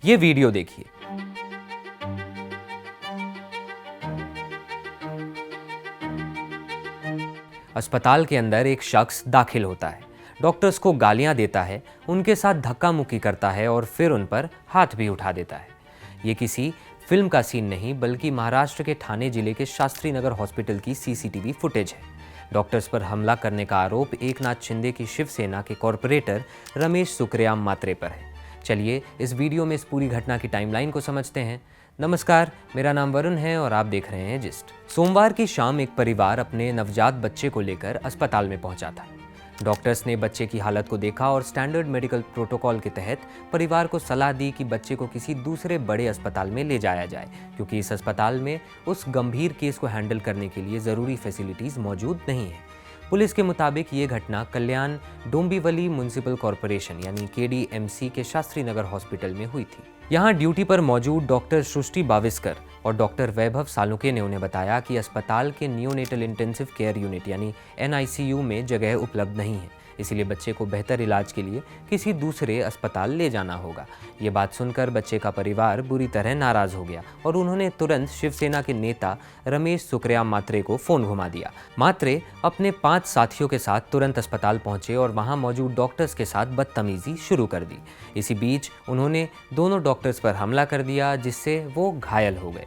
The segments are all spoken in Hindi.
ये वीडियो देखिए। अस्पताल के अंदर एक शख्स दाखिल होता है, डॉक्टर्स को गालियां देता है, उनके साथ धक्का मुक्की करता है और फिर उन पर हाथ भी उठा देता है। ये किसी फिल्म का सीन नहीं बल्कि महाराष्ट्र के ठाणे जिले के शास्त्री नगर हॉस्पिटल की सीसीटीवी फुटेज है। डॉक्टर्स पर हमला करने का आरोप एकनाथ शिंदे की शिवसेना के कॉरपोरेटर रमेश सुकरेयाम मात्रे पर है। चलिए इस वीडियो में इस पूरी घटना की टाइमलाइन को समझते हैं। नमस्कार, मेरा नाम वरुण है और आप देख रहे हैं जिस्ट। सोमवार की शाम एक परिवार अपने नवजात बच्चे को लेकर अस्पताल में पहुंचा था। डॉक्टर्स ने बच्चे की हालत को देखा और स्टैंडर्ड मेडिकल प्रोटोकॉल के तहत परिवार को सलाह दी कि बच्चे को किसी दूसरे बड़े अस्पताल में ले जाया जाए, क्योंकि इस अस्पताल में उस गंभीर केस को हैंडल करने के लिए ज़रूरी फैसिलिटीज़ मौजूद नहीं है। पुलिस के मुताबिक ये घटना कल्याण डोंबिवली म्युनिसिपल कॉरपोरेशन यानी KDMC के शास्त्री नगर हॉस्पिटल में हुई थी। यहाँ ड्यूटी पर मौजूद डॉक्टर सृष्टि बाविस्कर और डॉक्टर वैभव सालुके ने उन्हें बताया कि अस्पताल के नियोनेटल इंटेंसिव केयर यूनिट यानी NICU में जगह उपलब्ध नहीं है, इसीलिए बच्चे को बेहतर इलाज के लिए किसी दूसरे अस्पताल ले जाना होगा। ये बात सुनकर बच्चे का परिवार बुरी तरह नाराज हो गया और उन्होंने तुरंत शिवसेना के नेता रमेश सुकरेयाम मात्रे को फोन घुमा दिया। मात्रे अपने 5 साथियों के साथ तुरंत अस्पताल पहुंचे और वहां मौजूद डॉक्टर्स के साथ बदतमीजी शुरू कर दी। इसी बीच उन्होंने दोनों डॉक्टर्स पर हमला कर दिया, जिससे वो घायल हो गए।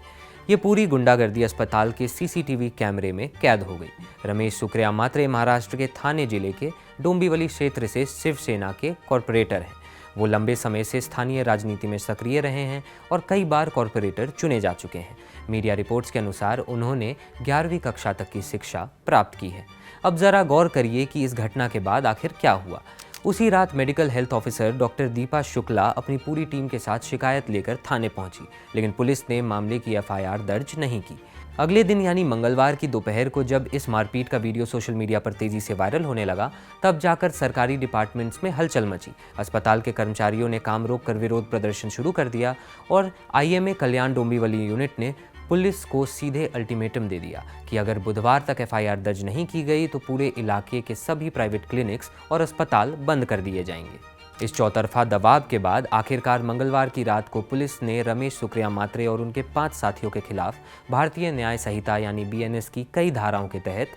ये पूरी गुंडागर्दी अस्पताल के CCTV कैमरे में कैद हो गई। रमेश सुकरेयाम मात्रे महाराष्ट्र के ठाणे जिले के डोंबिवली क्षेत्र से शिवसेना के कॉरपोरेटर हैं। वो लंबे समय से स्थानीय राजनीति में सक्रिय रहे हैं और कई बार कॉरपोरेटर चुने जा चुके हैं। मीडिया रिपोर्ट्स के अनुसार उन्होंने 11वीं कक्षा तक की शिक्षा प्राप्त की है। अब जरा गौर करिए कि इस घटना के बाद आखिर क्या हुआ। उसी रात medical health officer doctor Deepa Shukla अपनी पूरी टीम के साथ शिकायत लेकर थाने पहुंची, लेकिन पुलिस ने मामले की FIR दर्ज नहीं की। अगले दिन यानी मंगलवार की दोपहर को जब इस मारपीट का वीडियो सोशल मीडिया पर तेजी से वायरल होने लगा, तब जाकर सरकारी डिपार्टमेंट्स में हलचल मची। अस्पताल के कर्मचारियों ने काम रोक कर विरोध प्रदर्शन शुरू कर दिया और IMA कल्याण डोंबिवली यूनिट ने पुलिस को सीधे अल्टीमेटम दे दिया कि अगर बुधवार तक FIR दर्ज नहीं की गई तो पूरे इलाके के सभी प्राइवेट क्लिनिक्स और अस्पताल बंद कर दिए जाएंगे। इस चौतरफा दबाव के बाद आखिरकार मंगलवार की रात को पुलिस ने रमेश सुकरेयाम मात्रे और उनके 5 साथियों के खिलाफ भारतीय न्याय संहिता यानी BNS की कई धाराओं के तहत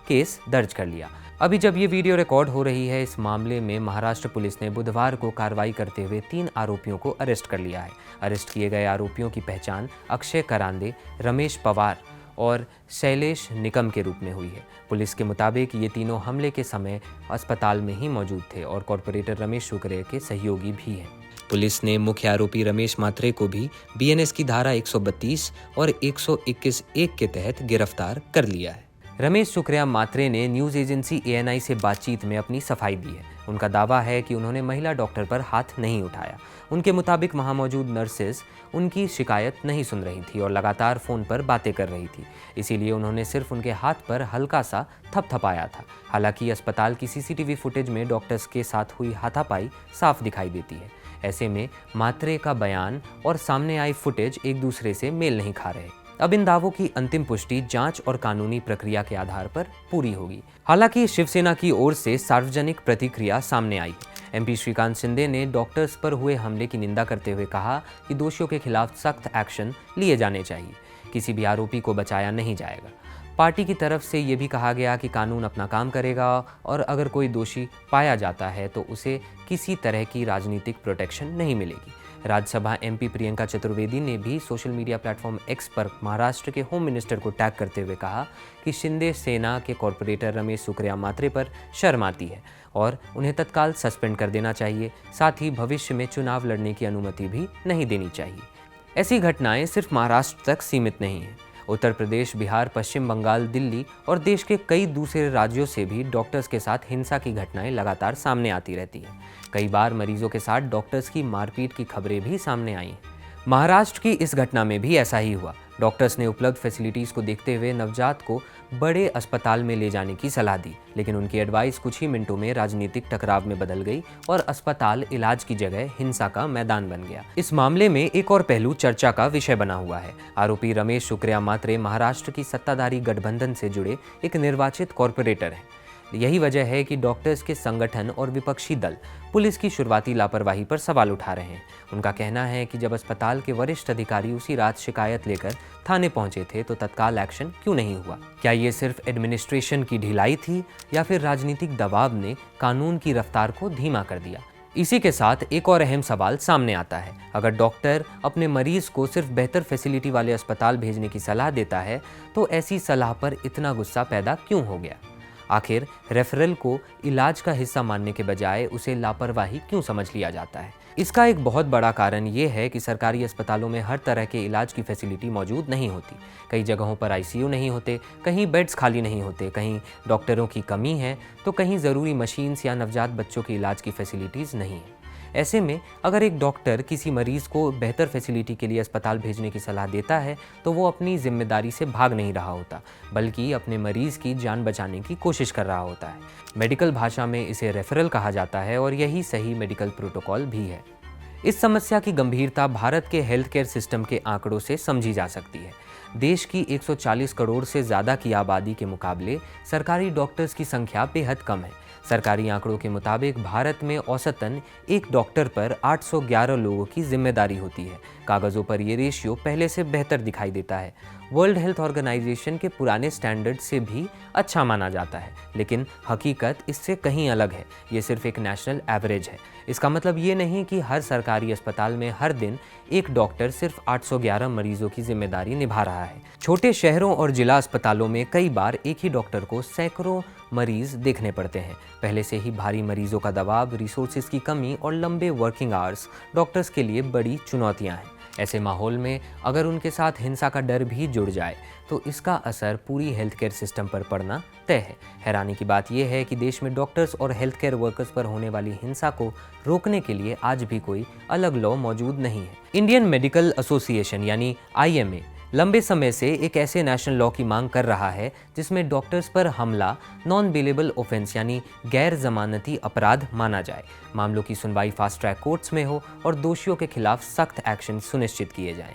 केस दर्ज कर लिया। अभी जब ये वीडियो रिकॉर्ड हो रही है, इस मामले में महाराष्ट्र पुलिस ने बुधवार को कार्रवाई करते हुए 3 आरोपियों को अरेस्ट कर लिया है। अरेस्ट किए गए आरोपियों की पहचान अक्षय करांदे, रमेश पवार और शैलेश निकम के रूप में हुई है। पुलिस के मुताबिक ये तीनों हमले के समय अस्पताल में ही मौजूद थे और कॉरपोरेटर रमेश सुकरेया के सहयोगी भी हैं। पुलिस ने मुख्य आरोपी रमेश मात्रे को भी BNS की धारा 132 और 121(1) के तहत गिरफ्तार कर लिया है। रमेश सुकरेयाम मात्रे ने न्यूज़ एजेंसी ANI से बातचीत में अपनी सफाई दी है। उनका दावा है कि उन्होंने महिला डॉक्टर पर हाथ नहीं उठाया। उनके मुताबिक वहां मौजूद नर्सेस उनकी शिकायत नहीं सुन रही थी और लगातार फ़ोन पर बातें कर रही थी, इसीलिए उन्होंने सिर्फ उनके हाथ पर हल्का सा थपथपाया था। हालांकि अस्पताल की CCTV फुटेज में डॉक्टर्स के साथ हुई हाथापाई साफ दिखाई देती है। ऐसे में मात्रे का बयान और सामने आई फुटेज एक दूसरे से मेल नहीं खा रहे। अब इन दावों की अंतिम पुष्टि जांच और कानूनी प्रक्रिया के आधार पर पूरी होगी। हालांकि शिवसेना की ओर से सार्वजनिक प्रतिक्रिया सामने आई है। MP श्रीकांत शिंदे ने डॉक्टर्स पर हुए हमले की निंदा करते हुए कहा कि दोषियों के खिलाफ सख्त एक्शन लिए जाने चाहिए, किसी भी आरोपी को बचाया नहीं जाएगा। पार्टी की तरफ से ये भी कहा गया कि कानून अपना काम करेगा और अगर कोई दोषी पाया जाता है तो उसे किसी तरह की राजनीतिक प्रोटेक्शन नहीं मिलेगी। राज्यसभा MP प्रियंका चतुर्वेदी ने भी सोशल मीडिया प्लेटफॉर्म X पर महाराष्ट्र के होम मिनिस्टर को टैग करते हुए कहा कि शिंदे सेना के कॉरपोरेटर रमेश सुकरेयाम मात्रे पर शर्म आती है और उन्हें तत्काल सस्पेंड कर देना चाहिए। साथ ही भविष्य में चुनाव लड़ने की अनुमति भी नहीं देनी चाहिए। ऐसी घटनाएं सिर्फ महाराष्ट्र तक सीमित नहीं हैं। उत्तर प्रदेश, बिहार, पश्चिम बंगाल, दिल्ली और देश के कई दूसरे राज्यों से भी डॉक्टर्स के साथ हिंसा की घटनाएं लगातार सामने आती रहती हैं। कई बार मरीजों के साथ डॉक्टर्स की मारपीट की खबरें भी सामने आई हैं। महाराष्ट्र की इस घटना में भी ऐसा ही हुआ। डॉक्टर्स ने उपलब्ध फैसिलिटीज़ को देखते हुए नवजात को बड़े अस्पताल में ले जाने की सलाह दी, लेकिन उनकी एडवाइस कुछ ही मिनटों में राजनीतिक टकराव में बदल गई और अस्पताल इलाज की जगह हिंसा का मैदान बन गया। इस मामले में एक और पहलू चर्चा का विषय बना हुआ है। आरोपी रमेश सुकरेयाम मात्रे महाराष्ट्र की सत्ताधारी गठबंधन से जुड़े एक निर्वाचित कॉरपोरेटर हैं। यही वजह है कि डॉक्टर्स के संगठन और विपक्षी दल पुलिस की शुरुआती लापरवाही पर सवाल उठा रहे हैं। उनका कहना है कि जब अस्पताल के वरिष्ठ अधिकारी उसी रात शिकायत लेकर थाने पहुंचे थे तो तत्काल एक्शन क्यों नहीं हुआ? क्या ये सिर्फ एडमिनिस्ट्रेशन की ढिलाई थी या फिर राजनीतिक दबाव ने कानून की रफ्तार को धीमा कर दिया? इसी के साथ एक और अहम सवाल सामने आता है। अगर डॉक्टर अपने मरीज को सिर्फ बेहतर फैसिलिटी वाले अस्पताल भेजने की सलाह देता है तो ऐसी सलाह पर इतना गुस्सा पैदा क्यों हो गया? आखिर रेफरल को इलाज का हिस्सा मानने के बजाय उसे लापरवाही क्यों समझ लिया जाता है? इसका एक बहुत बड़ा कारण ये है कि सरकारी अस्पतालों में हर तरह के इलाज की फैसिलिटी मौजूद नहीं होती। कई जगहों पर आईसीयू नहीं होते, कहीं बेड्स खाली नहीं होते, कहीं डॉक्टरों की कमी है तो कहीं ज़रूरी मशीन्स या नवजात बच्चों की इलाज की फैसिलिटीज़ नहीं है। ऐसे में अगर एक डॉक्टर किसी मरीज़ को बेहतर फैसिलिटी के लिए अस्पताल भेजने की सलाह देता है तो वो अपनी जिम्मेदारी से भाग नहीं रहा होता, बल्कि अपने मरीज़ की जान बचाने की कोशिश कर रहा होता है। मेडिकल भाषा में इसे रेफरल कहा जाता है और यही सही मेडिकल प्रोटोकॉल भी है। इस समस्या की गंभीरता भारत के हेल्थ केयर सिस्टम के आंकड़ों से समझी जा सकती है। देश की 140 करोड़ से ज़्यादा की आबादी के मुकाबले सरकारी डॉक्टर्स की संख्या बेहद कम है। सरकारी आंकड़ों के मुताबिक भारत में औसतन एक डॉक्टर पर 811 लोगों की जिम्मेदारी होती है। कागज़ों पर ये रेशियो पहले से बेहतर दिखाई देता है। वर्ल्ड हेल्थ ऑर्गेनाइजेशन के पुराने स्टैंडर्ड से भी अच्छा माना जाता है, लेकिन हकीकत इससे कहीं अलग है। ये सिर्फ एक नेशनल एवरेज है। इसका मतलब ये नहीं कि हर सरकारी अस्पताल में हर दिन एक डॉक्टर सिर्फ 811 मरीजों की जिम्मेदारी निभा रहा है। छोटे शहरों और जिला अस्पतालों में कई बार एक ही डॉक्टर को सैकड़ों मरीज देखने पड़ते हैं। पहले से ही भारी मरीजों का दबाव, रिसोर्सेज की कमी और लंबे वर्किंग आवर्स डॉक्टर्स के लिए बड़ी चुनौतियां हैं। ऐसे माहौल में अगर उनके साथ हिंसा का डर भी जुड़ जाए तो इसका असर पूरी हेल्थ केयर सिस्टम पर पड़ना तय है। हैरानी की बात यह है कि देश में डॉक्टर्स और हेल्थ केयर वर्कर्स पर होने वाली हिंसा को रोकने के लिए आज भी कोई अलग लॉ मौजूद नहीं है। इंडियन मेडिकल एसोसिएशन यानी IMA लंबे समय से एक ऐसे नेशनल लॉ की मांग कर रहा है जिसमें डॉक्टर्स पर हमला नॉन बेलेबल ऑफेंस यानी गैर जमानती अपराध माना जाए। मामलों की सुनवाई फास्ट ट्रैक कोर्ट्स में हो और दोषियों के खिलाफ सख्त एक्शन सुनिश्चित किए जाएं।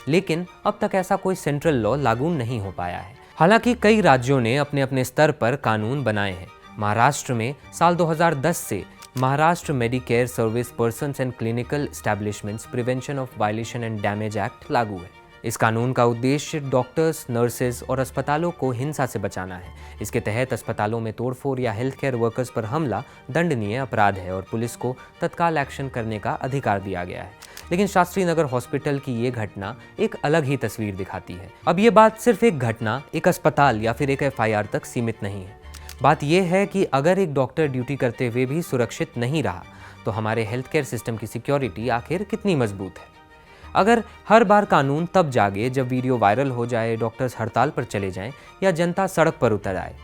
लेकिन अब तक ऐसा कोई सेंट्रल लॉ लागू नहीं हो पाया है। हालांकि कई राज्यों ने अपने अपने स्तर पर कानून बनाए हैं। महाराष्ट्र में साल 2010 से Maharashtra Medicare service persons and clinical establishments prevention of violation and damage act लागू है। इस कानून का उद्देश्य डॉक्टर्स, नर्सेज और अस्पतालों को हिंसा से बचाना है। इसके तहत अस्पतालों में तोड़फोड़ या हेल्थ केयर वर्कर्स पर हमला दंडनीय अपराध है और पुलिस को तत्काल एक्शन करने का अधिकार दिया गया है। लेकिन शास्त्री नगर हॉस्पिटल की ये घटना एक अलग ही तस्वीर दिखाती है। अब ये बात सिर्फ एक घटना, एक अस्पताल या फिर एक FIR तक सीमित नहीं है। बात यह है कि अगर एक डॉक्टर ड्यूटी करते हुए भी सुरक्षित नहीं रहा तो हमारे हेल्थ केयर सिस्टम की सिक्योरिटी आखिर कितनी मजबूत है? अगर हर बार कानून तब जागे जब वीडियो वायरल हो जाए, डॉक्टर्स हड़ताल पर चले जाएं या जनता सड़क पर उतर आए,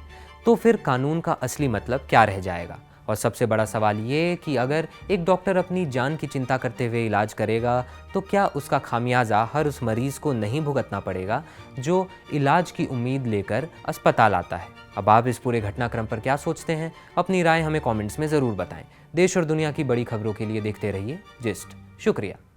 तो फिर कानून का असली मतलब क्या रह जाएगा? और सबसे बड़ा सवाल ये कि अगर एक डॉक्टर अपनी जान की चिंता करते हुए इलाज करेगा तो क्या उसका खामियाजा हर उस मरीज को नहीं भुगतना पड़ेगा जो इलाज की उम्मीद लेकर अस्पताल आता है? अब आप इस पूरे घटनाक्रम पर क्या सोचते हैं? अपनी राय हमें कमेंट्स में ज़रूर बताएं। देश और दुनिया की बड़ी खबरों के लिए देखते रहिए जिस्ट। शुक्रिया।